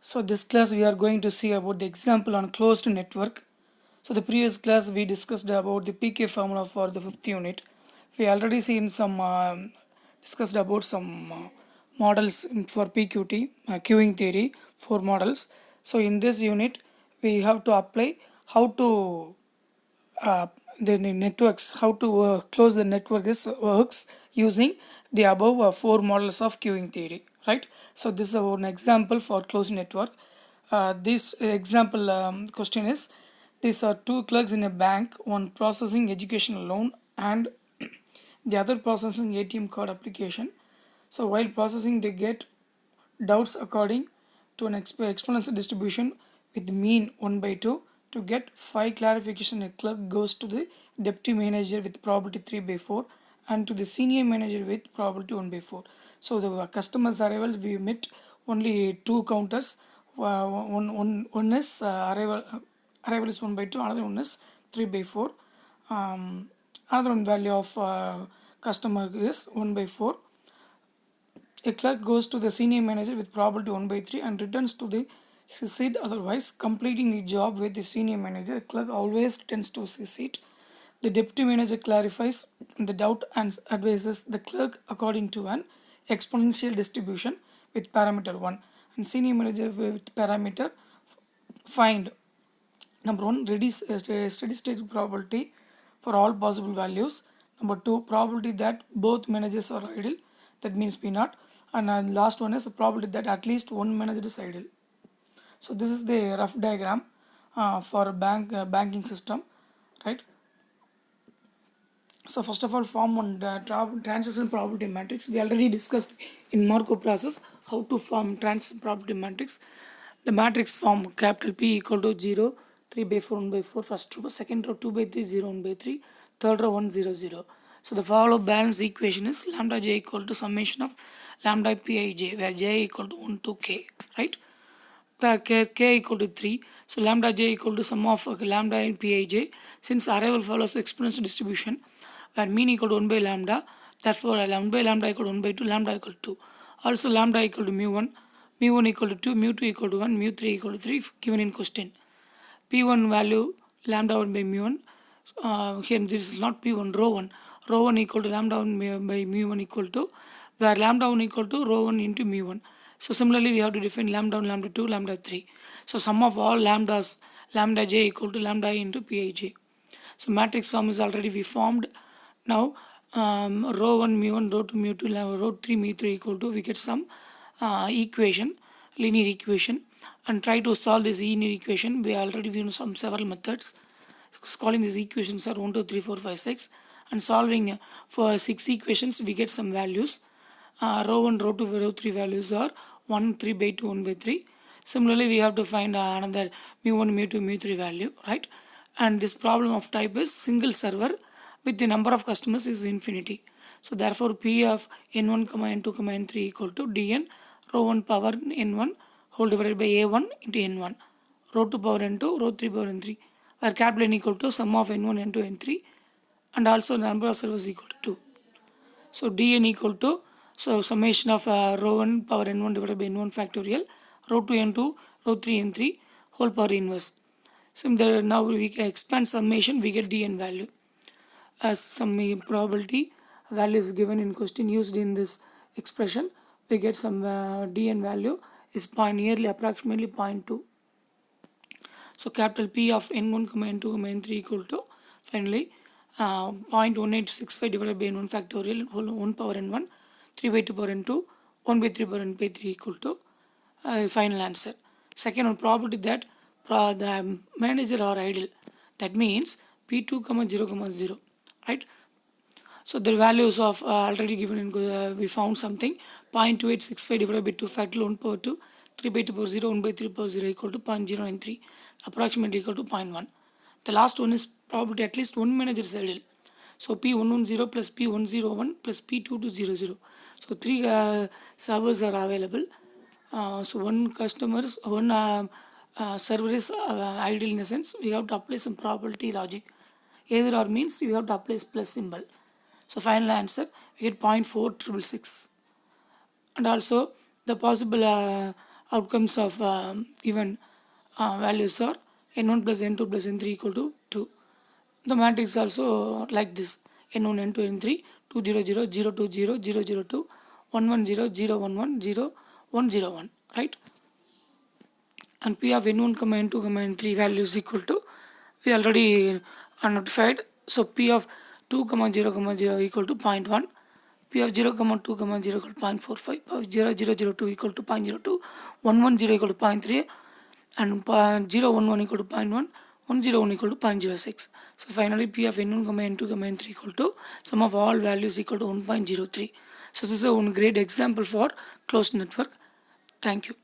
So this class we are going to see about the example on closed network. So the previous class we discussed about the PK formula for the fifth unit. We already seen some discussed about some models for PQT, queuing theory for models. So in this unit we have to apply how to uh, the networks, how to close the network is works using the above four models of queuing theory, right? So this is an example for closed network. This example question is: these are two clerks in a bank, one processing educational loan and the other processing ATM card application. So while processing, they get doubts according to an exponential distribution with mean 1 by 2. To get 5 clarification, a clerk goes to the deputy manager with probability 3 by 4 and to the senior manager with probability 1 by 4. So the customer's arrival, we met only two counters. One is arrival is 1 by 2, another one is 3 by 4. Another one value of customer is 1 by 4. A clerk goes to the senior manager with probability 1 by 3 and returns to the his seat, otherwise completing the job with the senior manager. The clerk always returns to his seat. The deputy manager clarifies the doubt and advises the clerk according to an exponential distribution with parameter 1 and senior manager with parameter find number 1 steady state probability for all possible values. Number 2, probability that both managers are idle, that means P naught, and last one is the probability that at least one manager is idle. So this is the rough diagram for a banking system, right? So first of all, form one transition probability matrix. We already discussed in Markov process how to form transition probability matrix. The matrix form capital P equal to 0, 3 by 4, 1 by 4, first row, second row 2 by 3, 0, 1 by 3, third row 1, 0, 0. So the follow balance equation is lambda j equal to summation of lambda pij, where j equal to 1 to k, right? Where k equal to 3. So lambda j equal to sum of lambda and pij. Since arrival follows exponential distribution, where mean equal to 1 by lambda, therefore 1 by lambda equal to 1 by 2, lambda equal to 2. Also lambda equal to mu1 equal to 2, mu2 equal to 1, mu3 equal to 3 given in question. P1 value lambda 1 by mu1. Here this is not P1, rho 1. Rho 1 equal to lambda 1 by mu1 equal to, where lambda 1 equal to rho 1 into mu1. So similarly we have to define lambda 1, lambda 2, lambda 3. So sum of all lambdas, lambda j equal to lambda I into pij. So matrix form is already we formed. Now rho 1 mu1, rho 2 mu2, rho 3 mu3 equal to, we get some equation, linear equation, and try to solve this linear equation. We already know some several methods. Calling these equations are 1, 2, 3, 4, 5, 6, and solving for 6 equations we get some values. Rho 1, rho 2, rho 3 values are 1, 3 by 2, 1 by 3. Similarly, we have to find another mu1, mu2, mu3 value, right? And this problem of type is single server with the number of customers is infinity. So therefore, P of n1, n2, n3 equal to dn rho 1 power n1 whole divided by a1 into n1, rho 2 power n2, rho 3 power n3, where capital N equal to sum of n1, n2, n3, and also the number of servers equal to 2. So dn equal to, so summation of rho 1 power n1 divided by n1 factorial, rho 2 n2, rho 3 n3 whole power inverse. Similar, now we can expand summation, we get dn value. As some probability value is given in question used in this expression, we get some dn value is nearly approximately 0.2. So capital P of n1, n2, n3 equal to finally 0.1865 divided by n1 factorial whole 1 power n1, 3 by 2 power n2, 1 by 3 power n by 3 equal to final answer. Second one, probability that the manager are idle. That means P2, 0, 0, right? So the values of already given in we found something 0.2865 divided by 2 factorial 1 power 2, 3 by 2 power 0, 1 by 3 power 0 equal to 0.093, approximately equal to 0.1. The last one is probability at least one manager is idle. So P110 plus P101 plus P2200. So three servers are available. So one customers, one server is idle in the sense we have to apply some probability logic. Either or means we have to apply plus symbol. So final answer we get 0.4666. And also the possible outcomes of given values are n1 plus n2 plus n3 equal to 2. The matrix also like this: n1, n2, n3, 2 0 0 0 2 0 0 0 2 1 1 0 0 1 1 0 1 0 1, right? And p of n1 comma n2 comma n3 values equal to, we already notified. So p of 2 comma 0 comma 0 equal to 0.1, p of 0 comma 2 comma 0 equal to 0.45, p of 0 0 0 2 equal to 0.02, 1 1 0 equal to 0.3, and 0 1 1 equal to 0.1, 1 0 1 equal to 0.06. So finally p of n1 comma n2 comma n3 equal to sum of all values equal to 1.03. So this is a one great example for closed network. Thank you.